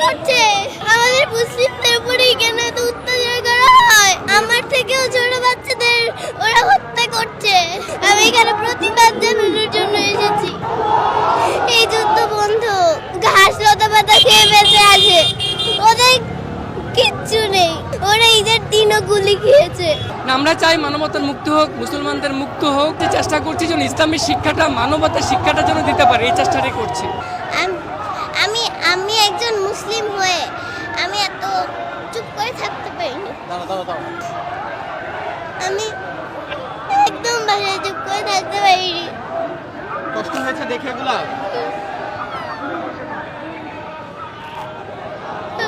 করছে। আমাদের মুসলিমদের উপরেই কেন এত অত্যাচার করা হয়? আমার থেকেও ছোট বাচ্চাদের ওরা হত্যা করছে। আমি এখানে প্রতিবাদ জানানোর জন্য এসেছি। এই যুদ্ধ বন্ধ। ঘাস লতা পাতা খেয়ে বেঁচে আছে, ওদের কিচ্ছু নেই। ওরা ঈদের দিনও গুলি খেয়েছে। আমরা চাই মানবতার মুক্তি হোক, মুসলমানদের মুক্ত হোক। যে চেষ্টা করছি যেন ইসলামের শিক্ষাটা, মানবতার শিক্ষাটা যেন দিতে পারে, এই চেষ্টাটাই করছি। আমি একজন মুসলিম হয়ে আমি এত চুপ করে থাকতে পারিনি। আমি একদম বাসায় চুপ করে থাকতে পারিনি। কষ্ট হয়েছে দেখে এগুলা?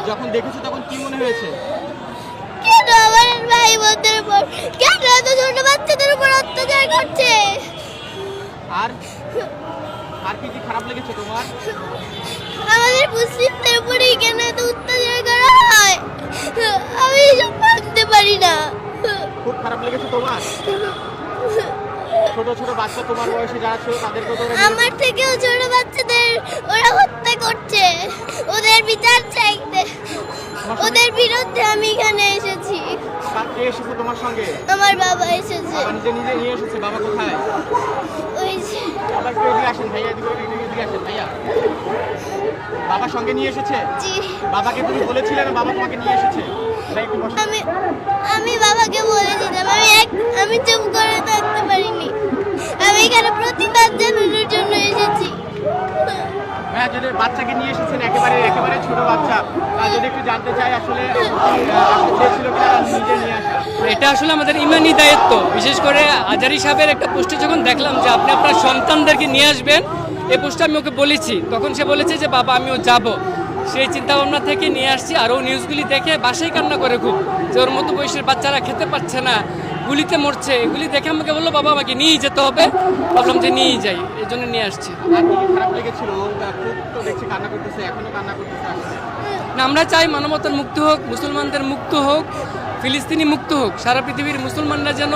যখন দেখেছো তখন কি মনে হয়েছে? কেন আমার ভাই বোনদের উপর, কেন এত ছোট বাচ্চাদের উপর অত্যাচার করছে? আর আর কি কি খারাপ লেগেছে তোমার? আমাদের মুসলিমদের উপরেই কেন এত অত্যাচার করা হয়? আমি এসব ভাবতে পারি না। খুব খারাপ লেগেছে তোমার? ছোট ছোট বাচ্চা তোমার বয়সে যারা ছিল তাদেরকে তো আমার থেকেও ছোট বাচ্চাদের ওরা হত্যা করছে। ওদের বিচার চাইতে, ওদের বিরুদ্ধে আমি এখানে এসেছি। কে এসেছে তোমার সঙ্গে? আমার বাবা এসেছে। বাবা নিজে নিজে নিয়ে এসেছে? বাবা কোথায়? ওই যে বাবা একটু এদিকে আসেন ভাইয়া, এদিকে আসেন ভাইয়া। বাবা সঙ্গে নিয়ে এসেছে? জি। বাবাকে তুমি বলেছিলে না বাবা তোমাকে নিয়ে এসেছে? ভাই একটু বসো। আমি বাবাকে বলেছিলাম। আমি চুপ করে থাকতে পারিনি। আমি এখানে প্রতিবাদ জানানোর জন্য এসেছি। হ্যাঁ, যদি বাচ্চাকে নিয়ে এসেছেন, একেবারে ছোট বাচ্চা, যদি একটু জানতে চাই আসলে ছিল কিনা নিজে নিয়ে আসা। এটা আসলে আমাদের ইমানি দায়িত্ব। বিশেষ করে আজারি সাহেবের একটা পোস্টে যখন দেখলাম যে আপনি আপনার সন্তানদেরকে নিয়ে আসবেন, এই পোস্টে আমি ওকে বলেছি, তখন সে বলেছে যে বাবা আমিও যাব। সেই চিন্তাভাবনা থেকে নিয়ে আসছি। আর ও নিউজগুলি দেখে বাসায় কান্না করে খুব, যে ওর মতো বয়সের বাচ্চারা খেতে পারছে না, গুলিতে মরছে। এগুলি দেখে আমাকে বললো বাবা আমাকে নিয়েই যেতে হবে। ভাবলাম যে নিয়েই যাই, এই জন্য নিয়ে আসছি। আর কি খারাপ লেগেছিল? খুব তো দেখছি কান্না করতেছে, এখনো কান্না করতেছে আসলে। না, আমরা চাই মানবতার মুক্তি হোক, মুসলমানদের মুক্ত হোক, ফিলিস্তিনি মুক্ত হোক, সারা পৃথিবীর মুসলমানরা যেন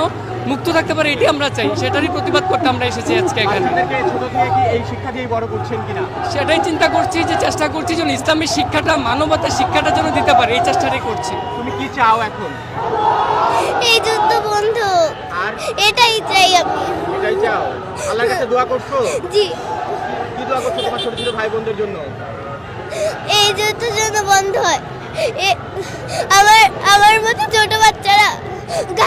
মুক্ত থাকতে পারে, এটি আমরা চাই। সেটারই প্রতিবাদ করতে আমরা এসেছি আজকে এখানে। বাচ্চাদেরকে ছোট থেকে কি এই শিক্ষা দিয়ে বড় করছেন কিনা? সেটাই চিন্তা করছি, যে চেষ্টা করছি যেন ইসলামের শিক্ষাটা, মানবতার শিক্ষাটা যেন দিতে পারে, এই চেষ্টাটাই করছি। তুমি কি চাও এখন? এই যুদ্ধ বন্ধ। আর এটাই চাই আমি। এটাই চাও? আল্লাহর কাছে দোয়া করছো? জি। কি দোয়া করছো তোমার ছোট ছোট ভাই বোনদের জন্য? এই যুদ্ধ যেন বন্ধ হয়। আমার মতো ছোট বাচ্চারা